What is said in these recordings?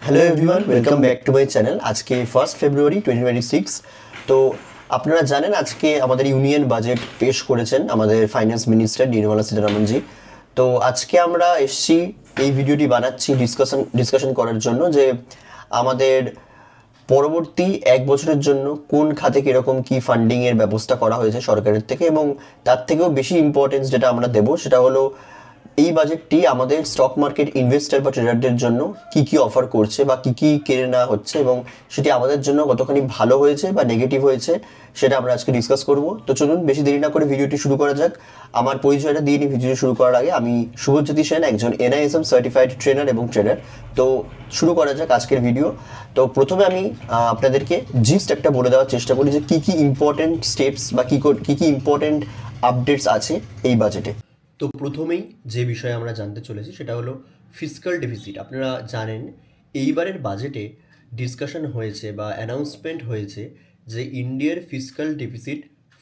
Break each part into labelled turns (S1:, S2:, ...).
S1: Hello everyone, welcome back to my channel. আজকে 1 ফেব্রুয়ারি 2026। তো আপনারা জানেন আজকে আমাদের ইউনিয়ন বাজেট পেশ করেছেন আমাদের ফাইন্যান্স মিনিস্টার নির্মলা সীতারামনজি। তো আজকে আমরা এসছি, এই ভিডিওটি বানাচ্ছি ডিসকাশন করার জন্য যে আমাদের পরবর্তী 1 বছরের জন্য কোন খাতে কীরকম কী ফান্ডিংয়ের ব্যবস্থা করা হয়েছে সরকারের থেকে, এবং তার থেকেও বেশি ইম্পর্টেন্স যেটা আমরা দেবো সেটা হলো এই বাজেটটি আমাদের স্টক মার্কেট ইনভেস্টর বা ট্রেডারদের জন্য কি কি অফার করছে বা কি কি কেড়ে নেওয়া হচ্ছে, এবং সেটি আমাদের জন্য কতখানি ভালো হয়েছে বা নেগেটিভ হয়েছে সেটা আমরা আজকে ডিসকাস করব। তো চলুন বেশি দেরি না করে ভিডিওটি শুরু করা যাক। আমার পরিচয়টা দিয়ে নিই ভিডিও শুরু করার আগে। আমি শুভজ্যোতি সেন, একজন এনআইএসএম সার্টিফাইড ট্রেনার এবং ট্রেডার। তো শুরু করা যাক আজকের ভিডিও। তো প্রথমে আমি আপনাদেরকে জিস্ট একটা বলে দেওয়ার চেষ্টা করি যে কী কী ইম্পর্টেন্ট স্টেপস বা কী কী ইম্পর্টেন্ট আপডেটস আছে এই বাজেটে। তো প্রথমেই যে বিষয়ে আমরা জানতে চলেছি সেটা হলো ফিসকাল ডেফিসিট। আপনারা জানেন এইবারের বাজেটে ডিসকাশন হয়েছে বা অ্যানাউন্সমেন্ট হয়েছে যে ইন্ডিয়ার ফিসকাল ডেফিসিট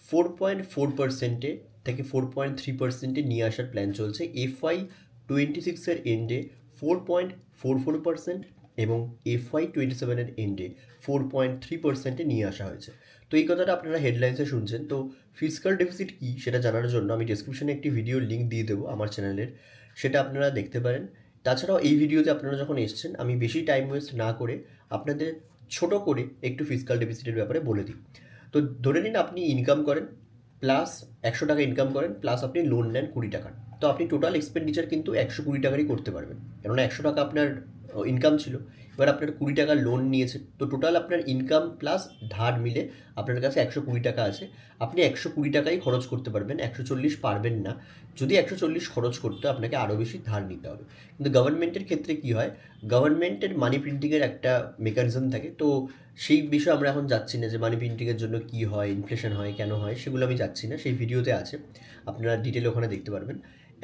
S1: 4.4% থেকে 4.3% নিয়ে আসার প্ল্যান চলছে। FY26-এর এন্ডে 4.44% এবং FY27-এর এন্ডে 4.3% নিয়ে আসা হয়েছে। তো এই কথাটা আপনারা হেডলাইন্সে শুনছেন। তো ফিসকাল ডেফিসিট কী সেটা জানার জন্য আমি ডেসক্রিপশনে একটি ভিডিও লিঙ্ক দিয়ে দেবো আমার চ্যানেলের, সেটা আপনারা দেখতে পারেন। তাছাড়াও এই ভিডিওতে আপনারা যখন এসছেন আমি বেশি টাইম ওয়েস্ট না করে আপনাদের ছোট করে একটু ফিসকাল ডেফিসিটের ব্যাপারে বলে দিই। তো ধরে নিন আপনি ইনকাম করেন প্লাস 100 টাকা ইনকাম করেন প্লাস আপনি লোন নেন 20 টাকার। তো আপনি টোটাল এক্সপেন্ডিচার কিন্তু 120 টাকারই করতে পারবেন, কেননা 100 টাকা আপনার ইনকাম ছিল, এবার আপনার 20 টাকা লোন নিয়েছেন। তো টোটাল আপনার ইনকাম প্লাস ধার মিলে আপনার কাছে 120 টাকা আছে। আপনি 120 টাকাই খরচ করতে পারবেন, 140 পারবেন না। যদি 140 খরচ করতে আপনাকে আরও বেশি ধার নিতে হবে। কিন্তু গভর্নমেন্টের ক্ষেত্রে কী হয়, গভর্নমেন্টের মানি প্রিন্টিংয়ের একটা মেকানিজম থাকে। তো সেই বিষয়ে আমরা এখন যাচ্ছি না যে মানি প্রিন্টিংয়ের জন্য কী হয়, ইনফ্লেশন হয়, কেন হয়, সেগুলো আমি যাচ্ছি না। সেই ভিডিওতে আছে, আপনারা ডিটেলে ওখানে দেখতে পারবেন।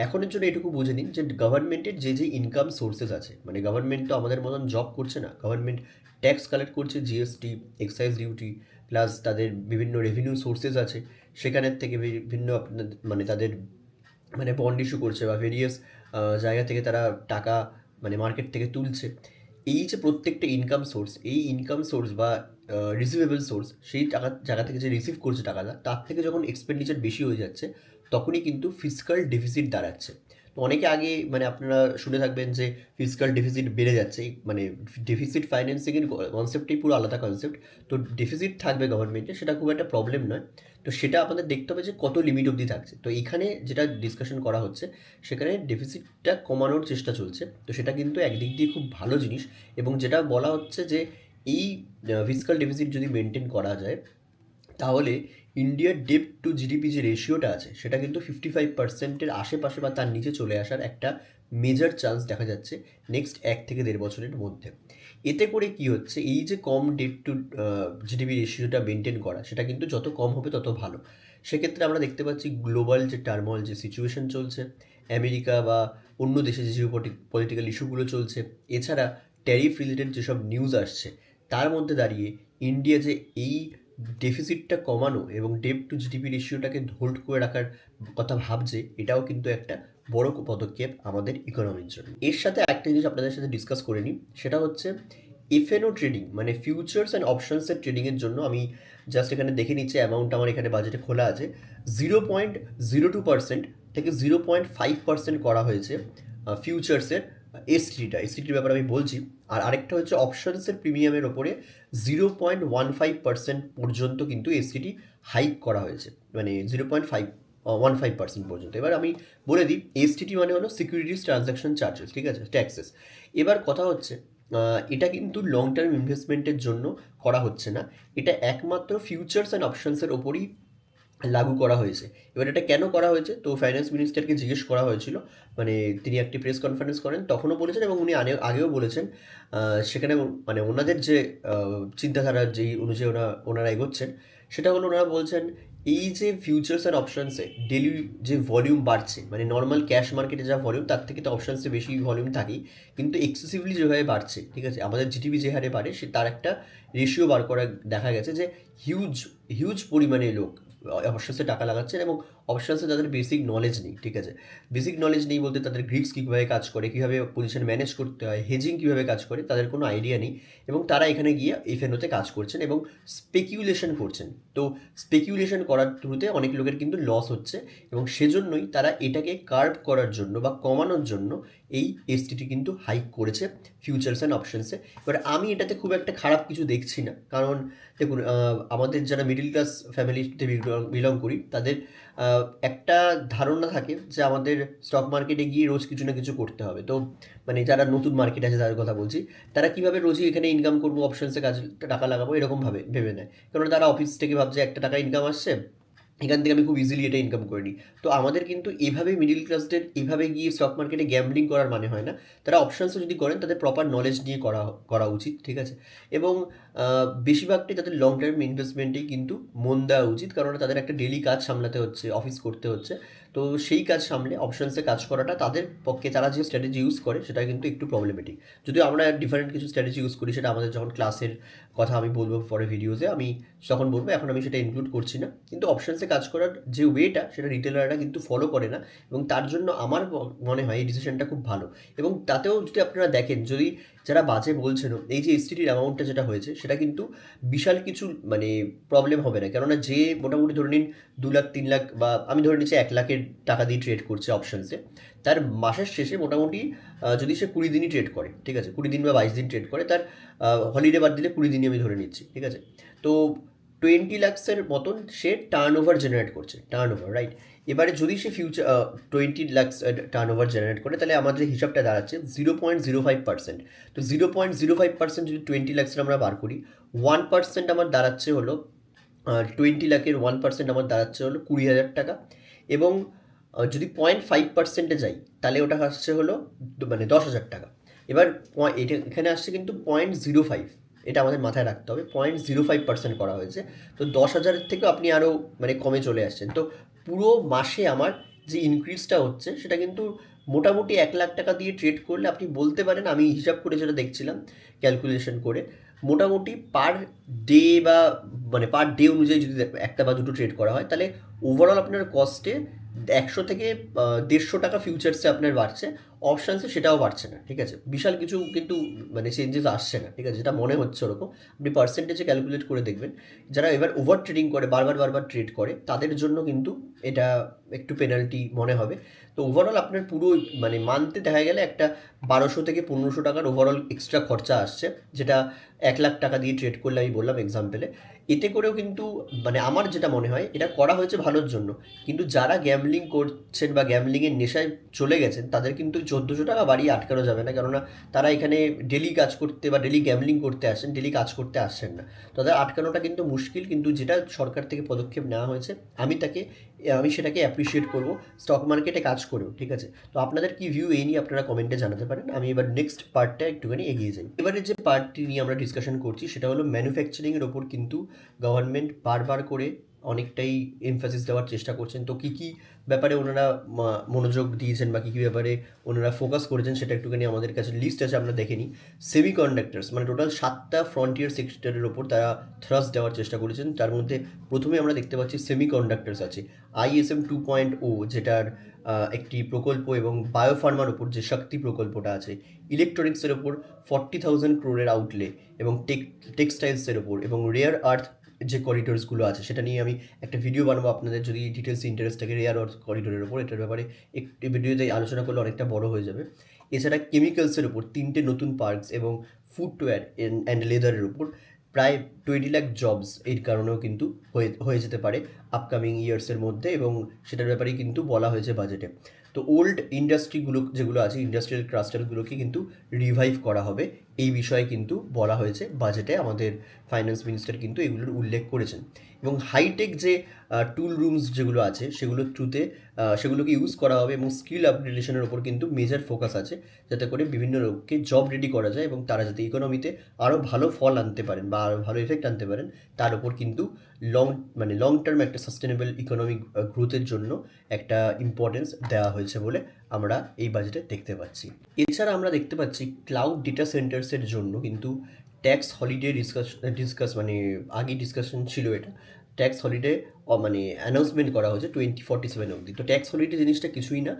S1: এখনের জন্য এটুকু বুঝে নিন যে গভর্নমেন্টের যে ইনকাম সোর্সেস আছে, মানে গভর্নমেন্ট তো আমাদের মতন জব করছে না, গভর্নমেন্ট ট্যাক্স কালেক্ট করছে, জিএসটি, এক্সাইজ ডিউটি, প্লাস তাদের বিভিন্ন রেভিনিউ সোর্সেস আছে, সেখানের থেকে বিভিন্ন মানে তাদের মানে বন্ড ইস্যু করছে বা ভেরিয়াস জায়গা থেকে তারা টাকা মানে মার্কেট থেকে তুলছে। এই যে প্রত্যেকটা ইনকাম সোর্স, এই ইনকাম সোর্স বা রিসিভেবল সোর্স, সেই জায়গা থেকে যে রিসিভ করছে টাকাটা, তার থেকে যখন এক্সপেন্ডিচার বেশি হয়ে যাচ্ছে তখনই কিন্তু ফিসকাল ডেফিসিট দাঁড়াচ্ছে। তো অনেকে আগে মানে আপনারা শুনে থাকবেন যে ফিসকাল ডেফিসিট বেড়ে যাচ্ছে, মানে ডেফিসিট ফাইন্যান্সিংয়ের কনসেপ্টটাই পুরো আলাদা কনসেপ্ট। তো ডেফিসিট থাকবে গভর্নমেন্টে, সেটা খুব একটা প্রবলেম নয়। তো সেটা আমাদের দেখতে হবে যে কত লিমিট অবধি থাকছে। তো এখানে যেটা ডিসকাশন করা হচ্ছে সেখানে ডেফিসিটটা কমানোর চেষ্টা চলছে। তো সেটা কিন্তু একদিক দিয়ে খুব ভালো জিনিস, এবং যেটা বলা হচ্ছে যে এই ফিসকাল ডেফিসিট যদি মেনটেন করা যায় তাহলে ইন্ডিয়ার ডেট টু জিডিপি যে রেশিওটা আছে সেটা কিন্তু 55%-এর আশেপাশে বা তার নিচে চলে আসার একটা মেজর চান্স দেখা যাচ্ছে নেক্সট 1 থেকে 1.5 বছরের মধ্যে। এতে করে কি হচ্ছে, এই যে কম ডেট টু জিডিপি রেশিওটা মেনটেন করা, সেটা কিন্তু যত কম হবে তত ভালো। সেক্ষেত্রে আমরা দেখতে পাচ্ছি গ্লোবাল যে টার্মোইল যে সিচুয়েশন চলছে, আমেরিকা বা অন্য দেশে যে জিও পলিটিক্যাল ইস্যুগুলো চলছে, এছাড়া ট্যারিফ রিলেটেড যেসব নিউজ আসছে, তার মধ্যে দাঁড়িয়ে ইন্ডিয়া যে এই ডেফিসিটটা কমানো এবং ডেট টু জিডিপি রেশিওটাকে হোল্ড করে রাখার কথা ভাবছে, এটাও কিন্তু একটা বড় পদক্ষেপ আমাদের ইকোনমির জন্য। এর সাথে একটা জিনিস আপনাদের সাথে ডিসকাস করে নিই, সেটা হচ্ছে এফএনও ট্রেডিং, মানে ফিউচার্স অ্যান্ড অপশনসের ট্রেডিংয়ের জন্য আমি জাস্ট এখানে দেখে নিচ্ছি, অ্যামাউন্ট আমার এখানে বাজেটে খোলা আছে। 0.02% থেকে 0.5% করা হয়েছে ফিউচার্সের এসটিটির ব্যাপারে আমি বলছি। আর আরেকটা হচ্ছে অপশনসের প্রিমিয়ামের ওপরে 0.15% পর্যন্ত কিন্তু এসটিটি হাইক করা হয়েছে, মানে 0.15% পর্যন্ত। এবার আমি বলে দিই, এসটিটি মানে হলো সিকিউরিটিজ ট্রানজ্যাকশন চার্জেস, ঠিক আছে, ট্যাক্সেস। এবার কথা হচ্ছে এটা কিন্তু লং টার্ম ইনভেস্টমেন্টের জন্য করা হচ্ছে না, এটা একমাত্র ফিউচার্স অ্যান্ড অপশনসের ওপরই লাগু করা হয়েছে। এবার এটা কেন করা হয়েছে, তো ফাইন্যান্স মিনিস্টারকে জিজ্ঞেস করা হয়েছিল, মানে তিনি একটি প্রেস কনফারেন্স করেন, তখনও বলেছেন এবং উনি আগেও বলেছেন। সেখানে মানে ওনাদের যে চিন্তাধারা যেই অনুযায়ী ওনারা এগোচ্ছেন, সেটা হলো ওনারা বলছেন এই যে ফিউচার্স অ্যান্ড অপশনসে ডেলি যে ভলিউম বাড়ছে, মানে নর্মাল ক্যাশ মার্কেটে যা ভলিউম তার থেকে তো অপশনসে বেশি ভলিউম থাকেই, কিন্তু এক্সেসিভলি যেভাবে বাড়ছে, ঠিক আছে, আমাদের জিডিপি যে হারে বাড়ে সে তার একটা রেশিও বার করা দেখা গেছে যে হিউজ হিউজ পরিমাণে লোক অবশ্যই টাকা লাগাচ্ছেন এবং অপশানসে তাদের বেসিক নলেজ নেই, ঠিক আছে? বেসিক নলেজ নেই বলতে তাদের গ্রিক্স কীভাবে কাজ করে, কীভাবে পজিশন ম্যানেজ করতে হয়, হেজিং কীভাবে কাজ করে, তাদের কোনো আইডিয়া নেই এবং তারা এখানে গিয়ে এফএনওতে কাজ করছেন এবং স্পেকিউলেশন করছেন। তো স্পেকিউলেশন করার থ্রুতে অনেক লোকের কিন্তু লস হচ্ছে এবং সেজন্যই তারা এটাকে কার্ভ করার জন্য বা কমানোর জন্য এই এসটিটি কিন্তু হাইক করেছে ফিউচার্স অ্যান্ড অপশানসে। এবার আমি এটাতে খুব একটা খারাপ কিছু দেখছি না, কারণ দেখুন আমাদের যারা মিডল ক্লাস ফ্যামিলিতে বিলং করি তাদের একটা ধারণা থাকে যে আমাদের স্টক মার্কেটে গিয়ে রোজ কিছু না কিছু করতে হবে। তো মানে যারা নতুন মার্কেট আছে তাদের কথা বলছি, তারা কীভাবে রোজই এখানে ইনকাম করবো, অপশানসে কাজে টাকা লাগাবো এরকমভাবে ভেবে নেয়, কারণ তারা অফিস থেকে ভাবছে একটা টাকা ইনকাম আসছে, এখান থেকে আমি খুব ইজিলি এটা ইনকাম করে নিই। তো আমাদের কিন্তু এভাবে মিডল ক্লাসদের এভাবে গিয়ে স্টক মার্কেটে গ্যাম্বলিং করার মানে হয় না। তারা অপশানসও যদি করেন তাদের প্রপার নলেজ নিয়ে করা উচিত, ঠিক আছে? এবং বেশিরভাগটাই তাদের লং টার্ম ইনভেস্টমেন্টেই কিন্তু মন দেওয়া উচিত, কারণ তাদের একটা ডেলি কাজ সামলাতে হচ্ছে, অফিস করতে হচ্ছে। তো সেই কাজ সামলে অপশানসে কাজ করাটা তাদের পক্ষে, তারা যে স্ট্র্যাটেজি ইউজ করে সেটা কিন্তু একটু প্রবলেমেটিক। যদিও আমরা ডিফারেন্ট কিছু স্ট্র্যাটেজি ইউজ করি, সেটা আমাদের যখন ক্লাসের কথা আমি বলবো পরে ভিডিওতে, আমি তখন বলবো, এখন আমি সেটা ইনক্লুড করছি না। কিন্তু অপশানসে কাজ করার যে ওয়েটা সেটা রিটেলাররা কিন্তু ফলো করে না এবং তার জন্য আমার মনে হয় এই ডিসিশনটা খুব ভালো। এবং তাতেও যদি আপনারা দেখেন, যদি যারা বাজে বলছেন, এই যে এসটিটির অ্যামাউন্টটা যেটা হয়েছে সেটা কিন্তু বিশাল কিছু মানে প্রবলেম হবে না, কেননা যে মোটামুটি ধরে নিন 2 লাখ 3 লাখ বা আমি ধরে নিচ্ছি 1 লাখের টাকা দিয়ে ট্রেড করছে অপশানসে, তার মাসের শেষে মোটামুটি যদি সে 20 দিনই ট্রেড করে, ঠিক আছে, 20 দিন বা 22 দিন ট্রেড করে, তার হলিডে বাদ দিলে 20 দিনই আমি ধরে নিচ্ছি, ঠিক আছে? তো 20 লাখসের মতন সে টার্ন ওভার জেনারেট করছে, টার্ন ওভার, রাইট? এবারে যদি সে 20 লাখস টার্ন ওভার জেনারেট করে, তাহলে আমাদের হিসাবটা দাঁড়াচ্ছে 0.05%। তো 0.05% যদি 20 লাখসের আমরা বার করি, 1% আমার দাঁড়াচ্ছে হলো 20 লাখের 1% আমার দাঁড়াচ্ছে হলো 20,000 টাকা। এবং যদি 0.5%-এ যাই তাহলে ওটা আসছে হলো মানে 10,000 টাকা। এবার এটা এখানে আসছে কিন্তু 0.05, এটা আমাদের মাথায় রাখতে হবে, 0.05% করা হয়েছে। তো 10,000-এর থেকেও আপনি আরও মানে কমে চলে আসছেন। তো পুরো মাসে আমার যে ইনক্রিজটা হচ্ছে সেটা কিন্তু মোটামুটি 1 লাখ টাকা দিয়ে ট্রেড করলে আপনি বলতে পারেন, আমি হিসাব করে যেটা দেখছিলাম ক্যালকুলেশন করে, মোটামুটি পার ডে বা মানে পার ডে অনুযায়ী যদি একটা বা দুটো ট্রেড করা হয়, তাহলে ওভারঅল আপনার কস্টে 100 থেকে 150 টাকা ফিউচার্সে আপনার বাড়ছে, অপশানসে সেটাও বাড়ছে না, ঠিক আছে? বিশাল কিছু কিন্তু মানে চেঞ্জেস আসছে না, ঠিক আছে? যেটা মনে হচ্ছে ওরকম আপনি পার্সেন্টেজে ক্যালকুলেট করে দেখবেন। যারা এবার ওভার ট্রেডিং করে, বারবার ট্রেড করে, তাদের জন্য কিন্তু এটা একটু পেনাল্টি মনে হবে। তো ওভারঅল আপনার পুরো মানে মান্থে দেখা গেলে একটা 1200 থেকে 1500 টাকার ওভারঅল এক্সট্রা খরচা আসছে, যেটা 1 লাখ টাকা দিয়ে ট্রেড করলে আমি বললাম এক্সাম্পলে। এতে করেও কিন্তু মানে আমার যেটা মনে হয় এটা করা হয়েছে ভালোর জন্য, কিন্তু যারা গ্যামলিং করছেন বা গ্যামলিংয়ের নেশায় চলে গেছেন, তাদের কিন্তু 1400 টাকা বাড়িয়ে আটকানো যাবে না, কেননা তারা এখানে ডেলি কাজ করতে বা ডেলি গ্যামলিং করতে আসেন, ডেলি কাজ করতে আসছেন না। তাদের আটকানোটা কিন্তু মুশকিল, কিন্তু যেটা সরকার থেকে পদক্ষেপ নেওয়া হয়েছে আমি সেটাকে অ্যাপ্রিসিয়েট করবো, স্টক মার্কেটে কাজ করেও, ঠিক আছে? তো আপনাদের কি ভিউ এই নিয়ে আপনারা কমেন্টে জানাতে পারেন। আমি এবার নেক্সট পার্টটা একটুখানি এগিয়ে যাই। এবারে যে পার্টটি নিয়ে আমরা ডিসকাশন করছি সেটা হলো ম্যানুফ্যাকচারিংয়ের ওপর কিন্তু গভর্নমেন্ট বারবার করে অনেকটাই এমফাসিস দেওয়ার চেষ্টা করছেন। তো কী কী ব্যাপারে ওনারা মনোযোগ দিয়েছেন বা কী কী ব্যাপারে ওনারা ফোকাস করেছেন সেটা একটুখানি আমাদের কাছে লিস্ট আছে, আমরা দেখে নিই। সেমিকন্ডাক্টরস মানে টোটাল 7টা ফ্রন্টিয়ার সেক্টরের ওপর তারা থ্রাস্ট দেওয়ার চেষ্টা করেছেন। তার মধ্যে প্রথমে আমরা দেখতে পাচ্ছি সেমিকন্ডাক্টরস আছে, ISM 2.0 যেটার একটি প্রকল্প, এবং বায়োফার্মার ওপর যে শক্তি প্রকল্পটা আছে, ইলেকট্রনিক্সের ওপর 40,000 crore আউটলে, এবং টেক্সটাইলসের ওপর, এবং রেয়ার আর্থ যে করিডোরসগুলো আছে সেটা নিয়ে আমি একটা ভিডিও বানাবো, আপনাদের যদি ডিটেলস ইন্টারেস্ট থাকে রেয়ার আর্থ করিডোরের ওপর, এটার ব্যাপারে একটি ভিডিওতে আলোচনা করলে অনেকটা বড় হয়ে যাবে। এছাড়া কেমিক্যালসের ওপর 3টে নতুন পার্কস, এবং ফুটওয়্যার অ্যান্ড লেদারের ওপর প্রায় 20 লাখ জবস এর কারণেও কিন্তু হয়ে যেতে পারে আপকামিং ইয়ার্সের মধ্যে, এবং সেটার ব্যাপারেই কিন্তু বলা হয়েছে বাজেটে। তো ওল্ড ইন্ডাস্ট্রিগুলো যেগুলো আছে, ইন্ডাস্ট্রিয়াল ক্লাস্টারগুলোকে কিন্তু রিভাইভ করা হবে, এই বিষয়ে কিন্তু বলা হয়েছে বাজেটে। আমাদের ফাইন্যান্স মিনিস্টার কিন্তু এগুলোর উল্লেখ করেছেন। এবং হাইটেক যে টুল রুমস যেগুলো আছে সেগুলোর থ্রুতে সেগুলোকে ইউজ করা হবে, এবং স্কিল আপগ্রেডেশনের ওপর কিন্তু মেজর ফোকাস আছে, যাতে করে বিভিন্ন লোককে জব রেডি করা যায় এবং তারা যাতে ইকোনমিতে আরও ভালো ফল আনতে পারেন বা আরও ভালো এফেক্ট আনতে পারেন, তার ওপর কিন্তু লং টার্ম একটা সাস্টেনেবল ইকোনমিক গ্রোথের জন্য একটা ইম্পর্টেন্স দেওয়া হয়েছে বলে আমরা এই বাজেটে দেখতে পাচ্ছি। এছাড়া আমরা দেখতে পাচ্ছি ক্লাউড ডেটা সেন্টার্সের জন্য কিন্তু ট্যাক্স হলিডে ডিসকাস মানে আগে ডিসকাশন ছিল এটা, ট্যাক্স হলিডে মানে অ্যানাউন্সমেন্ট করা হয়েছে 2047 অবধি। তো ট্যাক্স হলিডে জিনিসটা কিছুই না,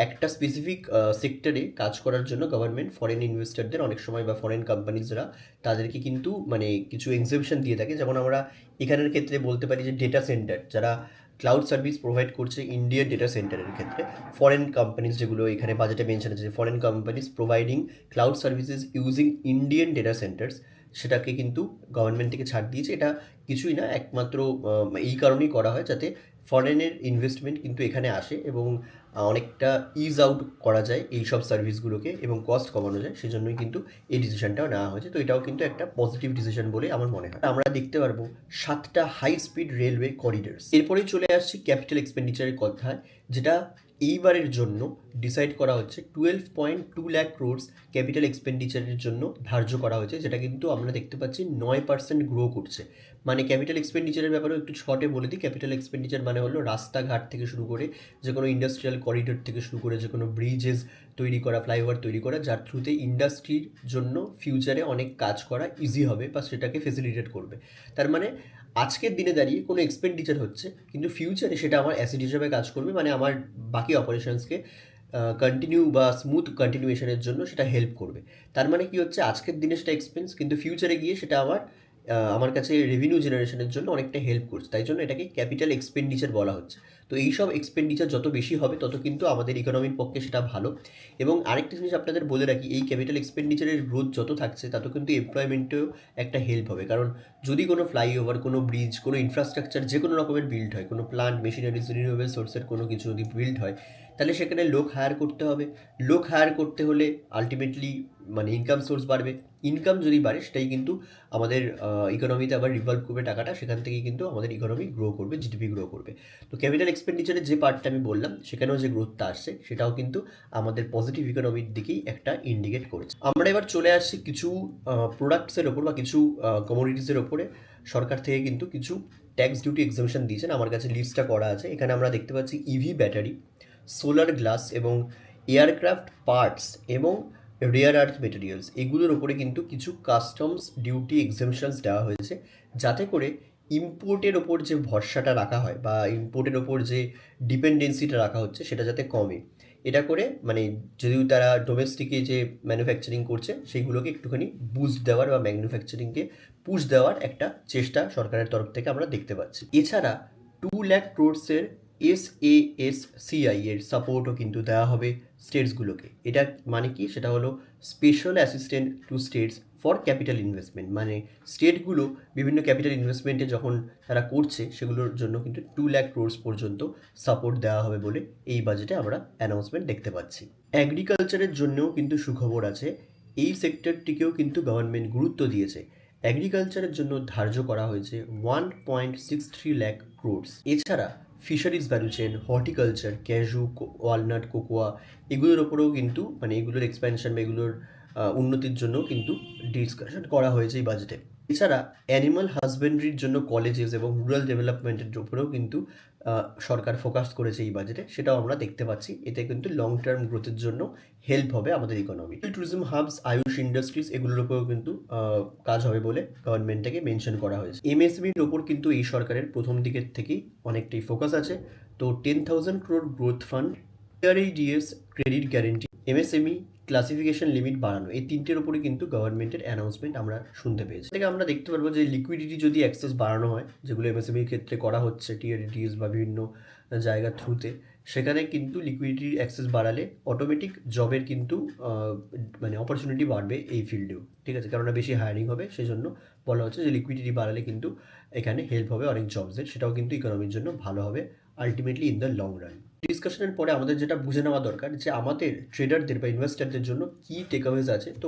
S1: একটা স্পেসিফিক সেক্টরে কাজ করার জন্য গভর্নমেন্ট ফরেন ইনভেস্টরদের অনেক সময় বা ফরেন কোম্পানিজরা তাদেরকে কিন্তু মানে কিছু এক্সেমশন দিয়ে থাকে। যেমন আমরা এখানের ক্ষেত্রে বলতে পারি যে ডেটা সেন্টার যারা ক্লাউড সার্ভিস প্রোভাইড করছে ইন্ডিয়ান ডেটা সেন্টারের ক্ষেত্রে, ফরেন কোম্পানিজ যেগুলো এখানে বাজেটে মেনশন আছে যে foreign companies providing cloud services using Indian data centres, সেটাকে কিন্তু গভর্নমেন্ট থেকে ছাড় দিয়েছে। এটা কিছুই না, একমাত্র এই কারণেই করা হয় যাতে ফরেনের ইনভেস্টমেন্ট কিন্তু এখানে আসে এবং অনেকটা ইজ আউট করা যায় এই সব সার্ভিসগুলোকে এবং কস্ট কমানো যায়, সেজন্যই কিন্তু এই ডিসিশনটাও নেওয়া হয়েছে। তো এটাও কিন্তু একটা পজিটিভ ডিসিশন বলে আমার মনে হয়। আমরা দেখতে পারবো 7টা হাই স্পিড রেলওয়ে করিডোরস। এরপরেই চলে আসছি ক্যাপিটাল এক্সপেন্ডিচারের কথায়, যেটা এইবারের জন্য ডিসাইড করা হচ্ছে 12.2 লাখ ক্রোডস ক্যাপিটাল এক্সপেন্ডিচারের জন্য ধার্য করা হয়েছে, যেটা কিন্তু আমরা দেখতে পাচ্ছি 9% গ্রো করছে। মানে ক্যাপিটাল এক্সপেন্ডিচারের ব্যাপারেও একটু শর্টে বলে দিই, ক্যাপিটাল এক্সপেন্ডিচার মানে হলো রাস্তাঘাট থেকে শুরু করে যে কোনো ইন্ডাস্ট্রিয়াল করিডোর থেকে শুরু করে যে কোনো ব্রিজেস তৈরি করা, ফ্লাইওভার তৈরি করা, যার থ্রুতে ইন্ডাস্ট্রির জন্য ফিউচারে অনেক কাজ করা ইজি হবে বা সেটাকে ফেসিলিটেট করবে। তার মানে আজকের দিনে দাঁড়িয়ে কোনো এক্সপেন্ডিচার হচ্ছে, কিন্তু ফিউচারে সেটা আমার অ্যাসেট হিসেবে কাজ করবে, মানে আমার বাকি অপারেশনসকে কন্টিনিউ বা স্মুথ কন্টিনিউয়েশনের জন্য সেটা হেল্প করবে। তার মানে কি হচ্ছে, আজকের দিনে সেটা এক্সপেন্স, কিন্তু ফিউচারে গিয়ে সেটা আমার কাছে রেভিনিউ জেনারেশনের জন্য অনেকটা হেল্প করছে, তাই জন্য এটাকে ক্যাপিটাল এক্সপেন্ডিচার বলা হচ্ছে। তো এই সব এক্সপেন্ডিচার যত বেশি হবে তত কিন্তু আমাদের ইকোনমির পক্ষে সেটা ভালো। এবং আরেকটা জিনিস আপনাদের বলে রাখি, এই ক্যাপিটাল এক্সপেন্ডিচারের গ্রোথ যত থাকছে তত কিন্তু এমপ্লয়মেন্টেও একটা হেল্প হবে। কারণ যদি কোনো ফ্লাইওভার, কোনো ব্রিজ, কোনো ইনফ্রাস্ট্রাকচার যে কোনো রকমের বিল্ড হয়, কোনো প্লান্ট, মেশিনারিজ, রিনিউয়েবল সোর্সের কোনো কিছু যদি বিল্ড হয়, তাহলে সেখানে লোক হায়ার করতে হবে। লোক হায়ার করতে হলে আলটিমেটলি মানে ইনকাম সোর্স বাড়বে। ইনকাম যদি বাড়ে সেটাই কিন্তু আমাদের ইকোনমিতে আবার রিভলভ করবে টাকাটা, সেখান থেকেই কিন্তু আমাদের ইকোনমি গ্রো করবে, জিডিপি গ্রো করবে। তো ক্যাপিটাল এক্সপেন্ডিচারের যে পার্টটা আমি বললাম সেখানেও যে গ্রোথটা আসছে সেটাও কিন্তু আমাদের পজিটিভ ইকোনমির দিকেই একটা ইন্ডিকেট করছে। আমরা এবার চলে আসছি কিছু প্রোডাক্টসের ওপর বা কিছু কমোডিটিসের ওপরে সরকার থেকে কিন্তু কিছু ট্যাক্স ডিউটি এক্সামশন দিয়েছেন। আমার কাছে লিস্টটা করা আছে, এখানে আমরা দেখতে পাচ্ছি ইভি ব্যাটারি, সোলার গ্লাস এবং এয়ারক্রাফট পার্টস এবং রেয়ার আর্থ মেটেরিয়ালস, এগুলোর ওপরে কিন্তু কিছু কাস্টমস ডিউটি এক্সামশনস দেওয়া হয়েছে, যাতে করে ইম্পোর্টের ওপর যে ভরসাটা রাখা হয় বা ইম্পোর্টের ওপর যে ডিপেন্ডেন্সিটা রাখা হচ্ছে সেটা যাতে কমে। এটা করে মানে যদিও তারা ডোমেস্টিকে যে ম্যানুফ্যাকচারিং করছে সেইগুলোকে একটুখানি বুস্ট দেওয়ার বা ম্যানুফ্যাকচারিংকে পুশ দেওয়ার একটা চেষ্টা সরকারের তরফ থেকে আমরা দেখতে পাচ্ছি। এছাড়া 2 লাখ ক্রোডসের SASCI এর সাপোর্টও কিন্তু দেওয়া হবে স্টেটসগুলোকে। এটা মানে কি, সেটা হলো special assistant two states for capital investment. মানে স্টেটগুলো বিভিন্ন ক্যাপিটাল ইনভেস্টমেন্টে যখন তারা করছে সেগুলোর জন্য কিন্তু 2 লাখ ক্রোডস পর্যন্ত সাপোর্ট দেওয়া হবে বলে এই বাজেটে আমরা অ্যানাউন্সমেন্ট দেখতে পাচ্ছি। অ্যাগ্রিকালচারের জন্যও কিন্তু সুখবর আছে, এই সেক্টরটিকেও কিন্তু গভর্নমেন্ট গুরুত্ব দিয়েছে। অ্যাগ্রিকালচারের জন্য ধার্য করা হয়েছে 1.63 লাখ ক্রোডস। এছাড়া fisheries value chain, horticulture, cashew, walnut, cocoa, এগুলোর ওপরেও কিন্তু মানে এগুলোর এক্সপ্যানশন বা এগুলোর উন্নতির জন্য কিন্তু ডিসকাশন করা হয়েছে এই বাজেটে। এছাড়া অ্যানিমাল হাজবেন্ড্রির জন্য কলেজেস এবং রুরাল ডেভেলপমেন্টের উপরেও কিন্তু সরকার ফোকাস করেছে এই বাজেটে, সেটাও আমরা দেখতে পাচ্ছি। এতে কিন্তু লং টার্ম গ্রোথের জন্য হেল্প হবে আমাদের economy. Tourism hubs, Ayush industries, এগুলোর উপরেও কিন্তু কাজ হবে বলে গভর্নমেন্ট থেকে মেনশন করা হয়েছে। এমএসএমইর ওপর কিন্তু এই সরকারের প্রথম দিকের থেকেই অনেকটাই ফোকাস আছে। তো 10,000 crore growth fund, ARADS credit guarantee, MSME classification limit বাড়ানো, এই তিনটের উপরে কিন্তু গভর্নমেন্টের অ্যানাউন্সমেন্ট আমরা শুনতে পেয়েছি। থেকে আমরা দেখতে পারবো যে লিকুইডিটি যদি অ্যাক্সেস বাড়ানো হয়, যেগুলো এমএসএমইর ক্ষেত্রে করা হচ্ছে TRDS বা বিভিন্ন জায়গার থ্রুতে, সেখানে কিন্তু লিকুইডিটির অ্যাক্সেস বাড়ালে অটোমেটিক জবের কিন্তু মানে অপরচুনিটি বাড়বে এই ফিল্ডেও, ঠিক আছে, কেননা বেশি হায়ারিং হবে। সেই জন্য বলা হচ্ছে যে লিকুইডিটি বাড়ালে কিন্তু এখানে হেল্প হবে অনেক জবসের, সেটাও কিন্তু ইকোনমির জন্য ভালো হবে ultimately in the long run. ডিসকাশনের পরে আমাদের যেটা বুঝে নেওয়া দরকার যে আমাদের ট্রেডারদের বা ইনভেস্টারদের জন্য কী টেকঅ্যাওয়েজ আছে। তো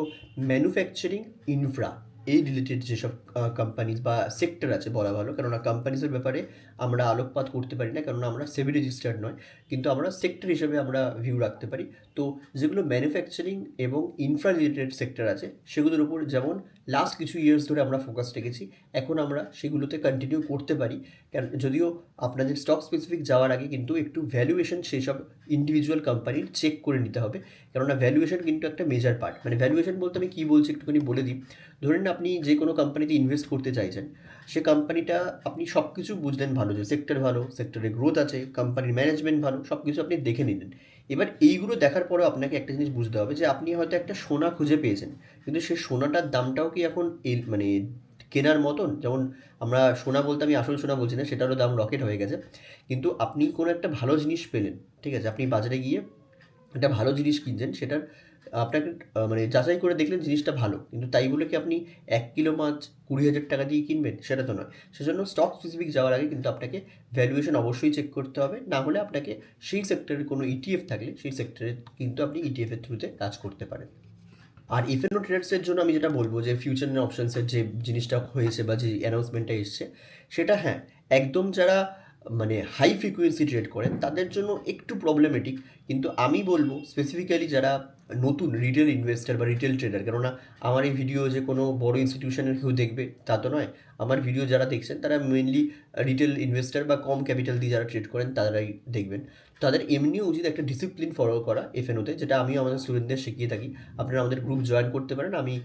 S1: ম্যানুফ্যাকচারিং, ইনফ্রা, এই রিলেটেড যেসব কোম্পানিজ বা সেক্টর আছে বলা ভালো, কেননা কোম্পানিজের ব্যাপারে আমরা আলোকপাত করতে পারি না, কেননা আমরা সেবি রেজিস্টার্ড নয়, কিন্তু আমরা সেক্টর হিসেবে আমরা ভিউ রাখতে পারি। তো তো যেগুলো ম্যানুফ্যাকচারিং এবং ইনফ্রা রিলেটেড সেক্টর আছে সেগুলোর উপর যেমন লাস্ট কিছু ইয়ার্স ধরে আমরা ফোকাস রেখেছি, এখন আমরা সেগুলোতে কন্টিনিউ করতে পারি। কারণ যদিও আপনাদের স্টক স্পেসিফিক যাওয়ার আগে কিন্তু একটু ভ্যালুয়েশন সেই সব ইন্ডিভিজুয়াল কোম্পানির চেক করে নিতে হবে, কেননা ভ্যালুয়েশন কিন্তু একটা মেজর পার্ট। মানে ভ্যালুয়েশন বলতে আমি কী বলছি একটুখানি বলে দিই। ধরুন আপনি যে কোনো কোম্পানিতে ইনভেস্ট করতে চাইছেন, সে কোম্পানিটা আপনি সব কিছু বুঝলেন ভালো, যে সেক্টর ভালো, সেক্টরে গ্রোথ আছে, কোম্পানির ম্যানেজমেন্ট ভালো, সব কিছু আপনি দেখে নিলেন। এবার এইগুলো দেখার পরেও আপনাকে একটা জিনিস বুঝতে হবে যে আপনি হয়তো একটা সোনা খুঁজে পেয়েছেন, কিন্তু সেই সোনাটার দামটাও কি এখন মানে কেনার মতন? যেমন আমরা সোনা বলতে আমি আসল সোনা বলছি না, সেটারও দাম রকেট হয়ে গেছে। কিন্তু আপনি কোনো একটা ভালো জিনিস পেলেন, ঠিক আছে, আপনি বাজারে গিয়ে একটা ভালো জিনিস কিনছেন, সেটার আপনাকে মানে যাচাই করে দেখলেন জিনিসটা ভালো, কিন্তু তাই বলে কি আপনি 1 কিলো মাছ 20,000 টাকা দিয়ে কিনবেন? সেটা তো নয়। সেজন্য স্টক স্পেসিফিক যাওয়ার আগে কিন্তু আপনাকে ভ্যালুয়েশন অবশ্যই চেক করতে হবে। না হলে আপনাকে সেই সেক্টরের কোনো ইটিএফ থাকলে সেই সেক্টরে কিন্তু আপনি ইটিএফ এর থ্রুতে কাজ করতে পারেন। আর এফএনও ট্রেডার্সের জন্য আমি যেটা বলবো, যে ফিউচার অপশনসের যে জিনিসটা হয়েছে বা যে অ্যানাউন্সমেন্টটা এসছে, সেটা হ্যাঁ, একদম যারা মানে হাই ফ্রিকুয়েন্সি ট্রেড করেন তাদের জন্য একটু প্রবলেমেটিক। কিন্তু আমি বলবো স্পেসিফিক্যালি যারা নতুন রিটেল ইনভেস্টার বা রিটেল ট্রেডার, কেননা আমার এই ভিডিও যে কোনো বড় ইনস্টিটিউশনের কেউ দেখবে তা তো নয়। আমার ভিডিও যারা দেখছেন তারা মেনলি রিটেল ইনভেস্টার বা কম ক্যাপিটাল দিয়ে যারা ট্রেড করেন তারাই দেখবেন। তাদের এমনিও উচিত একটা ডিসিপ্লিন ফলো করা এফএনওতে, যেটা আমিও আমাদের স্টুডেন্টদের শিখিয়ে থাকি। আপনারা আমাদের গ্রুপ জয়েন করতে পারেন, আমি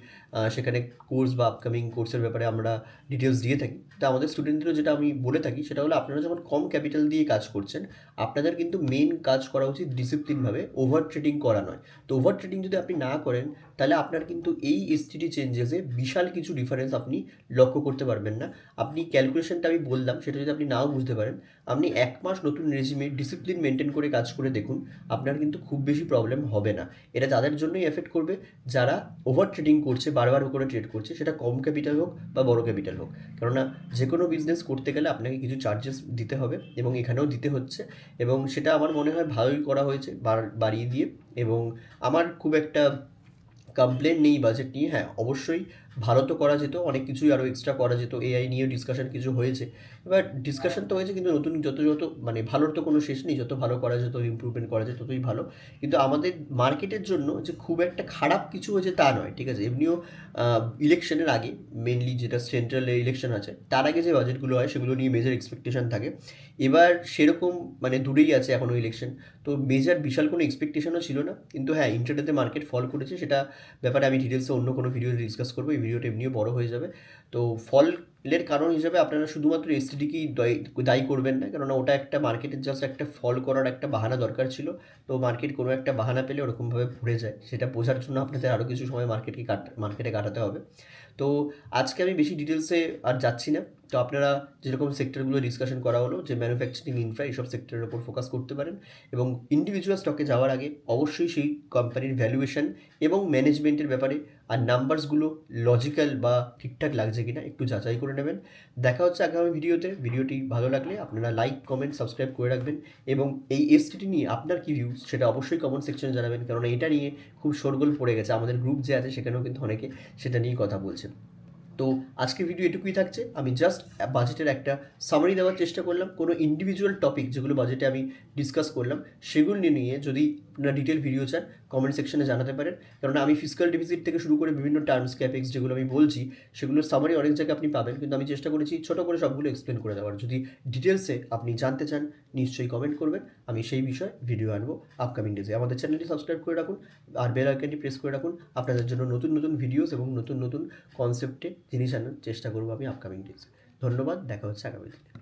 S1: সেখানে কোর্স বা আপকামিং কোর্সের ব্যাপারে আমরা ডিটেলস দিয়ে থাকি। তো আমাদের স্টুডেন্টদেরও যেটা আমি বলে থাকি সেটা হলো, আপনারা যখন কম ক্যাপিটাল দিয়ে কাজ করছেন, আপনাদের কিন্তু মেন কাজ করা উচিত ডিসিপ্লিনভাবে, ওভার ট্রেডিং করা নয়। তো ওভার ট্রেডিং যদি আপনি না করেন, তাহলে আপনার কিন্তু এই এসটিডি চেঞ্জেসে বিশাল কিছু ডিফারেন্স আপনি লক্ষ্য করতে পারবেন না। আপনি ক্যালকুলেশনটা আমি বললাম, সেটা যদি আপনি নাও বুঝতে পারেন, আপনি 1 মাস নতুন রেজিমে ডিসিপ্লিন মেনটেন করে কাজ করে দেখুন, আপনার কিন্তু খুব বেশি প্রবলেম হবে না। এটা তাদের জন্যই এফেক্ট করবে যারা ওভার ট্রেডিং করছে, বারবার করে ট্রেড করছে, সেটা কম ক্যাপিটাল হোক বা বড় ক্যাপিটাল হোক। কেননা যে কোনো বিজনেস করতে গেলে আপনাকে কিছু চার্জেস দিতে হবে, এবং এখানেও দিতে হচ্ছে, এবং সেটা আমার মনে হয় ভালোই করা হয়েছে বাড়িয়ে দিয়ে। এবং আমার খুব একটা কমপ্লেন নেই বাজেট নিয়ে। হ্যাঁ, অবশ্যই ভালো তো করা যেত, অনেক কিছুই আরও এক্সট্রা করা যেত। এআই নিয়েও ডিসকাশন কিছু হয়েছে। এবার ডিসকাশন তো হয়েছে, কিন্তু নতুন যত যত মানে ভালোর তো কোনো শেষ নেই, যত ভালো করা যেত, ইমপ্রুভমেন্ট করা যেত ততই ভালো। কিন্তু আমাদের মার্কেটের জন্য যে খুব একটা খারাপ কিছু হয়েছে তা নয়, ঠিক আছে। এমনিও ইলেকশনের আগে, মেনলি যেটা সেন্ট্রাল ইলেকশন আছে তার আগে যে বাজেটগুলো হয় সেগুলো নিয়ে মেজর এক্সপেকটেশন থাকে। এবার সেরকম মানে দূরেই আছে এখনও ইলেকশন, তো মেজর বিশাল কোনো এক্সপেকটেশনও ছিল না। কিন্তু হ্যাঁ, ইন্টারডেতে মার্কেট ফল করেছে, সেটা ব্যাপারে আমি ডিটেলসে অন্য কোনো ভিডিওতে ডিসকাস করবো। এই ভিডিওটা এমনিও বড় হয়ে যাবে। তো ফলের কারণ হিসাবে আপনারা শুধুমাত্র এসটিডিকেই দায়ী করবেন না, কেননা ওটা একটা মার্কেটের জাস্ট একটা ফল করার একটা বাহানা দরকার ছিল। তো মার্কেট কোনো একটা বাহানা পেলে ওরকমভাবে ঘুরে যায়, সেটা বোঝার জন্য আপনাদের আরও কিছু সময় মার্কেটে কাটাতে হবে। তো আজকে আমি বেশি ডিটেলসে আর যাচ্ছি না। তো আপনারা যেরকম সেক্টরগুলো ডিসকাশন করা হলো, যে ম্যানুফ্যাকচারিং, ইনফ্রা, এইসব সেক্টরের ওপর ফোকাস করতে পারেন। এবং ইন্ডিভিজুয়াল স্টকে যাওয়ার আগে অবশ্যই সেই কোম্পানির ভ্যালুয়েশন এবং ম্যানেজমেন্টের ব্যাপারে আর নাম্বারসগুলো লজিক্যাল বা ঠিকঠাক লাগছে কিনা একটু যাচাই করে নেবেন। দেখা হচ্ছে আগামী ভিডিওতে। ভিডিওটি ভালো লাগলে আপনারা লাইক, কমেন্ট, সাবস্ক্রাইব করে রাখবেন। এবং এই এসটিটি নিয়ে আপনার কী ভিউজ সেটা অবশ্যই কমেন্ট সেকশনে জানাবেন, কারণ এটা নিয়ে খুব শোরগোল পড়ে গেছে। আমাদের গ্রুপ যে আছে সেখানেও কিন্তু অনেকে সেটা নিয়ে কথা বলছে। তো আজকের ভিডিও এটুকুই থাকছে। আমি জাস্ট বাজেটের একটা সামারি দেওয়ার চেষ্টা করলাম। কোনো ইন্ডিভিজুয়াল টপিক যেগুলো বাজেটে আমি ডিসকাস করলাম সেগুলো নিয়ে যদি আপনারা ডিটেল ভিডিও চান, কমেন্ট সেকশনে জানাতে পারেন। কারণ আমি ফিসকাল ডেফিসিট থেকে শুরু করে বিভিন্ন টার্মস, ক্যাপেক্স যেগুলো আমি বলছি, সেগুলোর সামারি অনেক জায়গায় আপনি পাবেন, কিন্তু আমি চেষ্টা করেছি ছোটো করে সবগুলো এক্সপ্লেন করে দেওয়ার। যদি ডিটেলসে আপনি জানতে চান, নিশ্চয়ই কমেন্ট করবেন, আমি সেই বিষয়ে ভিডিও আনবো আপকামিং ডেজে। আমাদের চ্যানেলটি সাবস্ক্রাইব করে রাখুন, আর বেল আইকনটি প্রেস করে রাখুন। আপনাদের জন্য নতুন নতুন ভিডিওস এবং নতুন নতুন কনসেপ্টে জিনিস আনার চেষ্টা করবো আমি আপকামিং ডেজে। ধন্যবাদ, দেখা হচ্ছে আগামী দিনে।